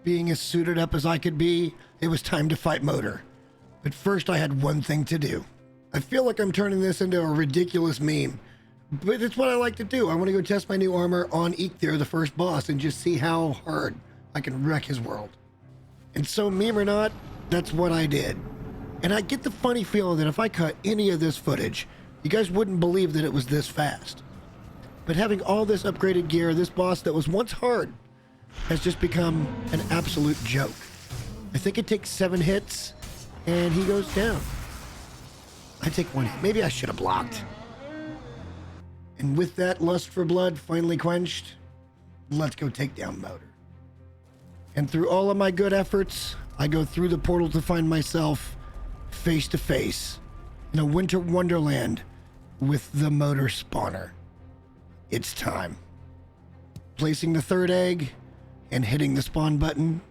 Being as suited up as I could be, it was time to fight Motor. But first I had one thing to do. I feel like I'm turning this into a ridiculous meme, but it's what I like to do. I want to go test my new armor on Eikthyr, the first boss, and just see how hard I can wreck his world. And so, meme or not, that's what I did. And I get the funny feeling that if I cut any of this footage, you guys wouldn't believe that it was this fast. But having all this upgraded gear, this boss that was once hard has just become an absolute joke. I think it takes 7 hits and he goes down. I take 1 hit. Maybe I should have blocked. And with that lust for blood finally quenched, let's go take down Motor. And through all of my good efforts, I go through the portal to find myself face to face in a winter wonderland with the Motor spawner. It's time. Placing the 3rd egg and hitting the spawn button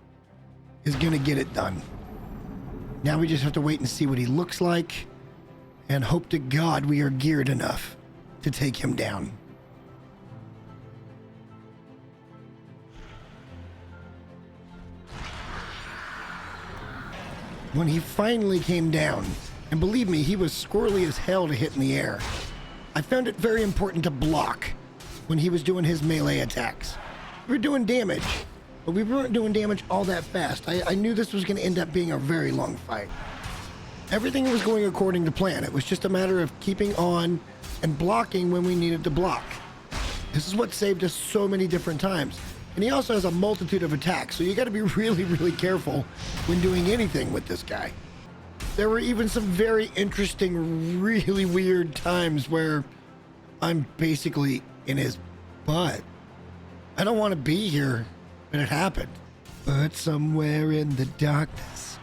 is gonna get it done. Now we just have to wait and see what he looks like and hope to God we are geared enough to take him down. When he finally came down, and believe me, he was squirrely as hell to hit in the air, I found it very important to block when he was doing his melee attacks. We were doing damage, but we weren't doing damage all that fast. I knew this was going to end up being a very long fight. Everything was going according to plan. It was just a matter of keeping on and blocking when we needed to block. This is what saved us so many different times. And he also has a multitude of attacks, so you got to be really, really careful when doing anything with this guy. There were even some very interesting, really weird times where I'm basically in his butt. I don't want to be here, but it happened. But somewhere in the darkness,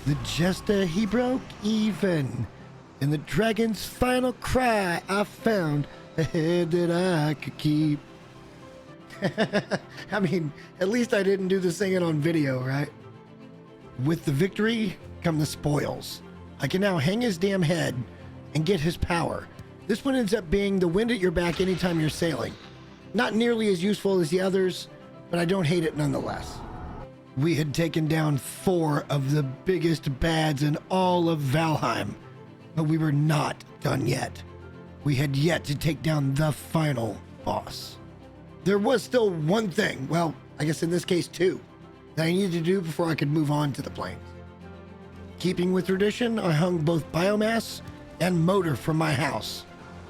the jester he broke even. In the dragon's final cry, I found a head that I could keep. I mean, at least I didn't do the singing on video, right? With the victory come the spoils. I can now hang his damn head and get his power. This one ends up being the wind at your back anytime you're sailing. Not nearly as useful as the others, but I don't hate it nonetheless. We had taken down 4 of the biggest bads in all of Valheim, but we were not done yet. We had yet to take down the final boss. There was still one thing, well, I guess in this case 2, that I needed to do before I could move on to the plains. Keeping with tradition, I hung both biomass and Motor from my house.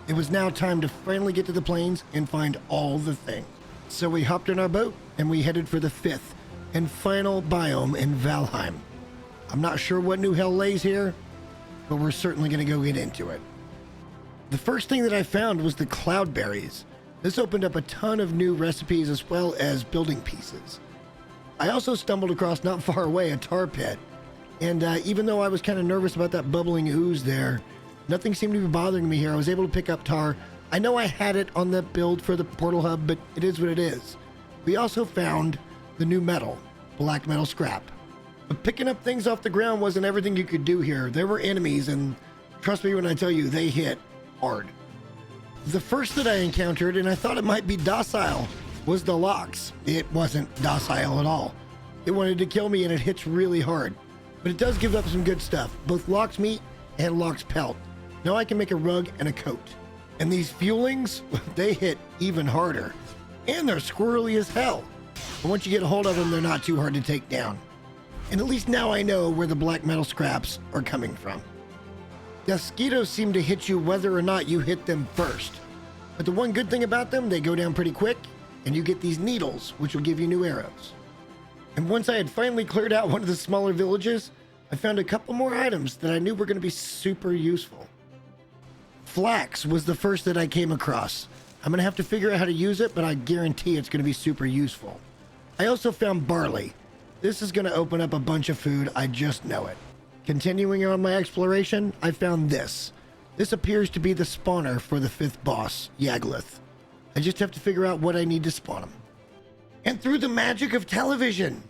It was now time to finally get to the plains and find all the things. So we hopped in our boat and we headed for the 5th and final biome in Valheim. I'm not sure what new hell lays here, but we're certainly going to go get into it. The first thing that I found was the cloudberries. This opened up a ton of new recipes as well as building pieces. I also stumbled across not far away a tar pit, and even though I was kind of nervous about that bubbling ooze there, nothing seemed to be bothering me here. I was able to pick up tar. I know I had it on the build for the portal hub, but it is what it is. We also found the new metal, black metal scrap. But picking up things off the ground wasn't everything you could do here. There were enemies, and trust me when I tell you, they hit hard. The first that I encountered, and I thought it might be docile, was the Lox. It wasn't docile at all. It wanted to kill me, and it hits really hard. But it does give up some good stuff, both Lox meat and Lox pelt. Now I can make a rug and a coat. And these fuelings, they hit even harder. And they're squirrely as hell. But once you get a hold of them, they're not too hard to take down. And at least now I know where the black metal scraps are coming from. The mosquitoes seem to hit you whether or not you hit them first. But the one good thing about them, they go down pretty quick, and you get these needles, which will give you new arrows. And once I had finally cleared out one of the smaller villages, I found a couple more items that I knew were going to be super useful. Flax was the first that I came across. I'm going to have to figure out how to use it, but I guarantee it's going to be super useful. I also found barley. This is going to open up a bunch of food, I just know it. Continuing on my exploration, I found this. This appears to be the spawner for the 5th boss, Yaglith. I just have to figure out what I need to spawn him. And through the magic of television,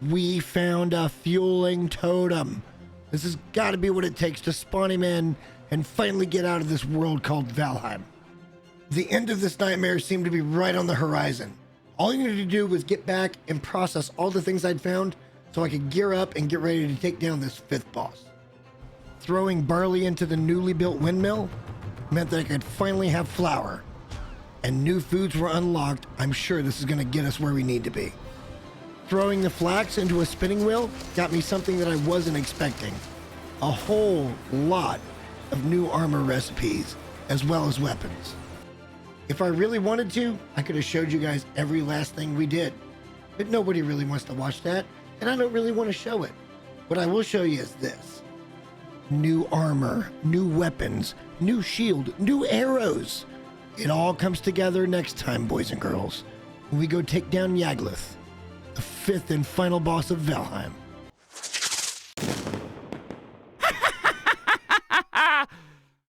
we found a fueling totem. This has got to be what it takes to spawn him in and finally get out of this world called Valheim. The end of this nightmare seemed to be right on the horizon. All I needed to do was get back and process all the things I'd found so I could gear up and get ready to take down this 5th boss. Throwing barley into the newly built windmill meant that I could finally have flour. And new foods were unlocked. I'm sure this is going to get us where we need to be. Throwing the flax into a spinning wheel got me something that I wasn't expecting. A whole lot of new armor recipes, as well as weapons. If I really wanted to, I could have showed you guys every last thing we did. But nobody really wants to watch that, and I don't really want to show it. What I will show you is this. New armor, new weapons, new shield, new arrows. It all comes together next time, boys and girls, when we go take down Yaglith, the 5th and final boss of Valheim.